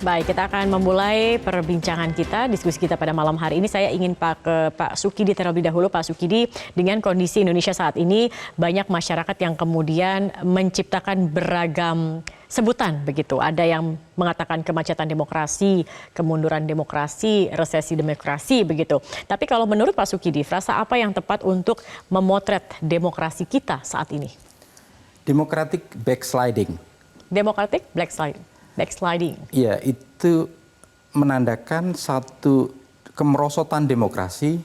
Baik, kita akan memulai perbincangan kita, diskusi kita pada malam hari ini. Saya ingin ke Pak Sukidi terlebih dahulu. Pak Sukidi, dengan kondisi Indonesia saat ini, banyak masyarakat yang kemudian menciptakan beragam sebutan begitu. Ada yang mengatakan kemacetan demokrasi, kemunduran demokrasi, resesi demokrasi begitu. Tapi kalau menurut Pak Sukidi, frasa apa yang tepat untuk memotret demokrasi kita saat ini? Democratic backsliding. Democratic backsliding. Ya, itu menandakan satu kemerosotan demokrasi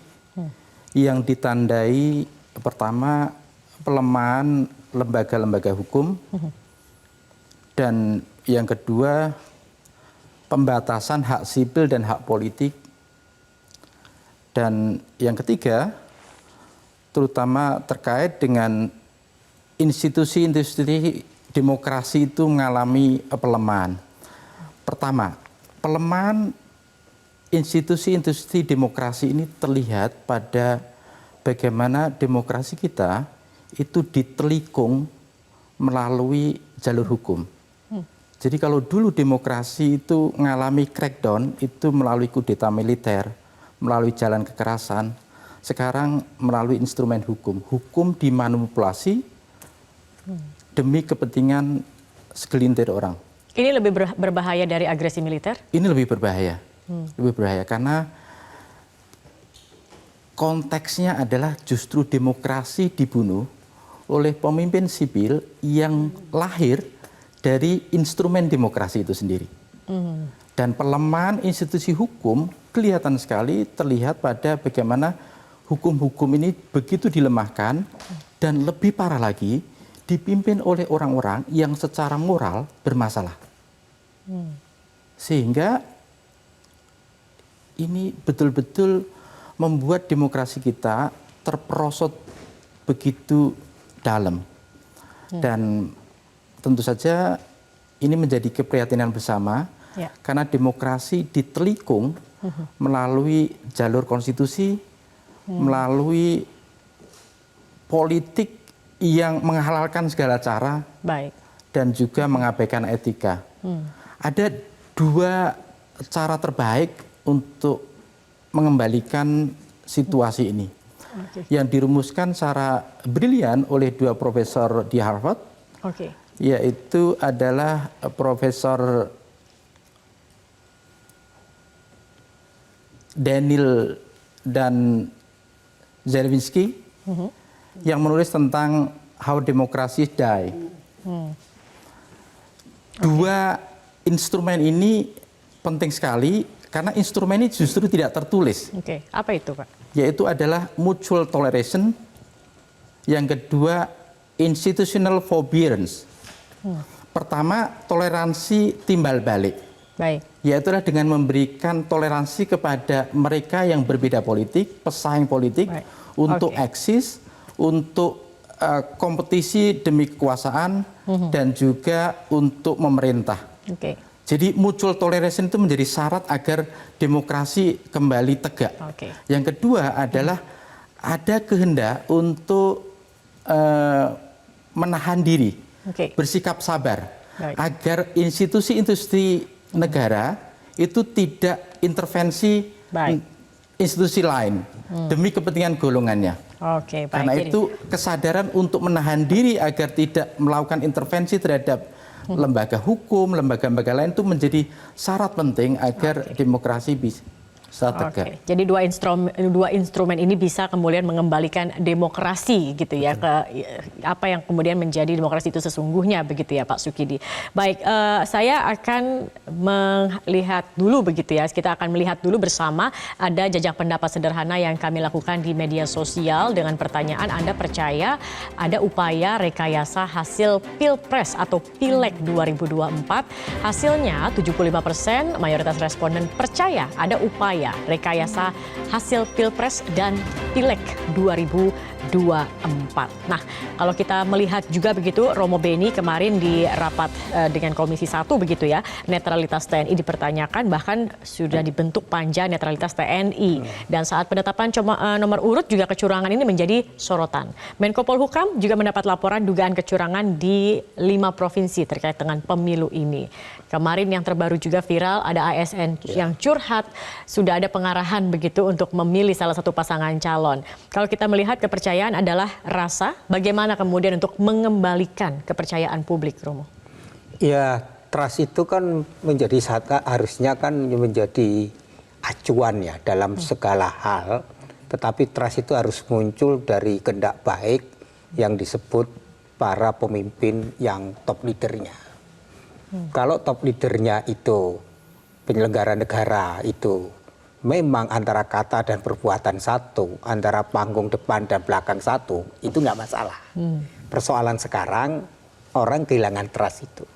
yang ditandai pertama pelemahan lembaga-lembaga hukum dan yang kedua pembatasan hak sipil dan hak politik dan yang ketiga terutama terkait dengan institusi-institusi demokrasi itu mengalami pelemahan. Pertama, pelemahan institusi-institusi demokrasi ini terlihat pada bagaimana demokrasi kita itu ditelikung melalui jalur hukum. Jadi kalau dulu demokrasi itu mengalami crackdown itu melalui kudeta militer, melalui jalan kekerasan, sekarang melalui instrumen hukum. Hukum dimanipulasi demi kepentingan segelintir orang. Ini lebih berbahaya dari agresi militer? Ini lebih berbahaya. Lebih berbahaya karena konteksnya adalah justru demokrasi dibunuh oleh pemimpin sipil yang lahir dari instrumen demokrasi itu sendiri. Dan pelemahan institusi hukum kelihatan sekali terlihat pada bagaimana hukum-hukum ini begitu dilemahkan dan lebih parah lagi dipimpin oleh orang-orang yang secara moral bermasalah. Sehingga ini betul-betul membuat demokrasi kita terperosot begitu dalam. Dan tentu saja ini menjadi keprihatinan bersama karena demokrasi ditelikung melalui jalur konstitusi, melalui politik yang menghalalkan segala cara dan juga mengabaikan etika. Ada dua cara terbaik untuk mengembalikan situasi ini. Yang dirumuskan secara brilian oleh dua profesor di Harvard, yaitu adalah Profesor Daniel dan Zerwinski, yang menulis tentang How Democracies Die. Dua instrumen ini penting sekali karena instrumen ini justru tidak tertulis. Apa itu, Pak? Yaitu adalah mutual toleration, yang kedua institutional forbearance. Pertama, toleransi timbal balik. Yaitu dengan memberikan toleransi kepada mereka yang berbeda politik, pesaing politik, untuk eksis, untuk kompetisi demi kekuasaan, dan juga untuk memerintah. Jadi mutual toleration itu menjadi syarat agar demokrasi kembali tegak. Yang kedua adalah ada kehendak untuk menahan diri, bersikap sabar, agar institusi-institusi negara itu tidak intervensi institusi lain demi kepentingan golongannya. Karena itu kesadaran untuk menahan diri agar tidak melakukan intervensi terhadap lembaga hukum, lembaga-lembaga lain itu menjadi syarat penting agar demokrasi bisa tegak. Jadi dua instrumen ini bisa kemudian mengembalikan demokrasi gitu ya, ke apa yang kemudian menjadi demokrasi itu sesungguhnya begitu ya, Pak Sukidi. Baik, saya akan melihat dulu begitu ya, kita akan melihat dulu bersama ada jajak pendapat sederhana yang kami lakukan di media sosial dengan pertanyaan, Anda percaya ada upaya rekayasa hasil Pilpres atau Pileg 2024? Hasilnya 75% mayoritas responden percaya ada upaya rekayasa hasil Pilpres dan Pileg 2024. 2024. Nah, kalau kita melihat juga begitu, Romo Beni kemarin di rapat dengan Komisi 1 begitu ya, netralitas TNI dipertanyakan, bahkan sudah dibentuk panja netralitas TNI. Dan saat penetapan nomor urut juga kecurangan ini menjadi sorotan. Menko Polhukam juga mendapat laporan dugaan kecurangan di 5 provinsi terkait dengan pemilu ini. Kemarin yang terbaru juga viral, ada ASN yang curhat, sudah ada pengarahan begitu untuk memilih salah satu pasangan calon. Kalau kita melihat kepercayaan adalah rasa, bagaimana kemudian untuk mengembalikan kepercayaan publik, Romo? Ya, trust itu kan harusnya kan menjadi acuan ya dalam segala hal. Tetapi trust itu harus muncul dari kehendak baik yang disebut para pemimpin yang top leadernya. Kalau top leadernya itu penyelenggara negara itu memang antara kata dan perbuatan satu, antara panggung depan dan belakang satu, itu nggak masalah. Persoalan sekarang orang kehilangan trust itu.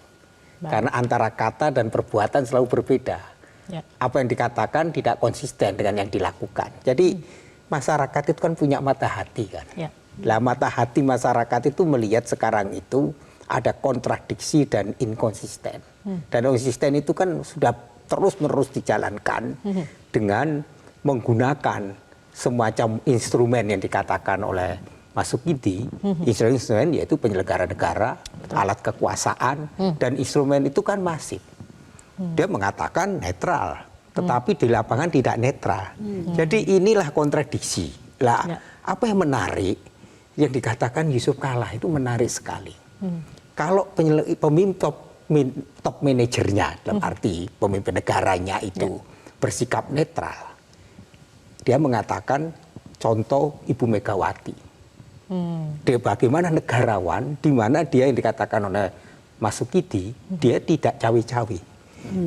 Karena antara kata dan perbuatan selalu berbeda. Apa yang dikatakan tidak konsisten dengan yang dilakukan. Jadi masyarakat itu kan punya mata hati kan. Lah mata hati masyarakat itu melihat sekarang itu ada kontradiksi dan inkonsisten. Dan konsisten itu kan sudah terus-menerus dijalankan dengan menggunakan semacam instrumen yang dikatakan oleh Mas Sukidi. Instrumen yaitu penyelenggara negara, alat kekuasaan, dan instrumen itu kan masif. Dia mengatakan netral, tetapi di lapangan tidak netral. Jadi inilah kontradiksi. Lah, apa yang menarik, yang dikatakan Yusuf Kalla itu menarik sekali. Kalau pemimpin top manajernya, dalam arti pemimpin negaranya itu bersikap netral, dia mengatakan contoh Ibu Megawati. Dia bagaimana negarawan, di mana dia yang dikatakan oleh Mas Sukidi, dia tidak cawe-cawe.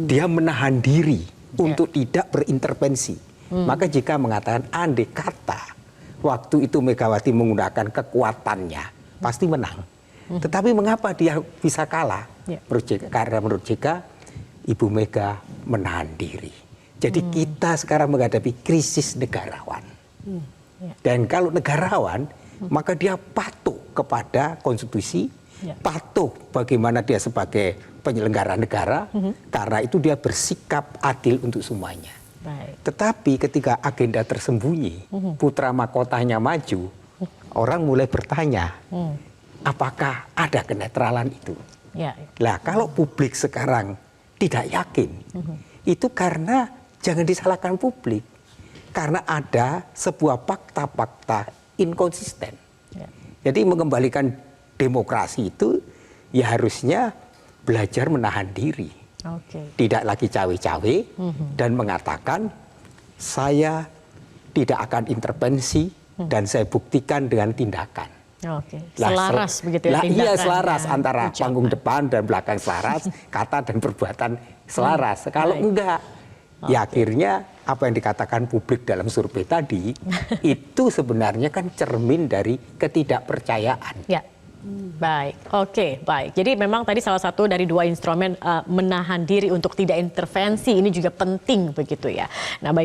Dia menahan diri untuk tidak berintervensi. Maka jika mengatakan andai kata waktu itu Megawati menggunakan kekuatannya, pasti menang. Tetapi mengapa dia bisa kalah? Karena menurut JK, Ibu Mega menahan diri. Jadi kita sekarang menghadapi krisis negarawan. Dan kalau negarawan, maka dia patuh kepada konstitusi, patuh bagaimana dia sebagai penyelenggara negara, karena itu dia bersikap adil untuk semuanya. Tetapi ketika agenda tersembunyi, putra mahkotanya maju, orang mulai bertanya, apakah ada kenetralan itu? Lah kalau publik sekarang tidak yakin, itu karena jangan disalahkan publik, karena ada sebuah fakta-fakta inkonsisten. Jadi mengembalikan demokrasi itu ya harusnya belajar menahan diri, tidak lagi cawe-cawe dan mengatakan saya tidak akan intervensi dan saya buktikan dengan tindakan. Selaras begitu ya tindakan. Iya selaras antara panggung depan dan belakang selaras, kata dan perbuatan selaras. Kalau enggak, ya akhirnya apa yang dikatakan publik dalam survei tadi itu sebenarnya kan cermin dari ketidakpercayaan. Baik, baik. Jadi memang tadi salah satu dari 2 instrumen menahan diri untuk tidak intervensi ini juga penting begitu ya. Nah, baik.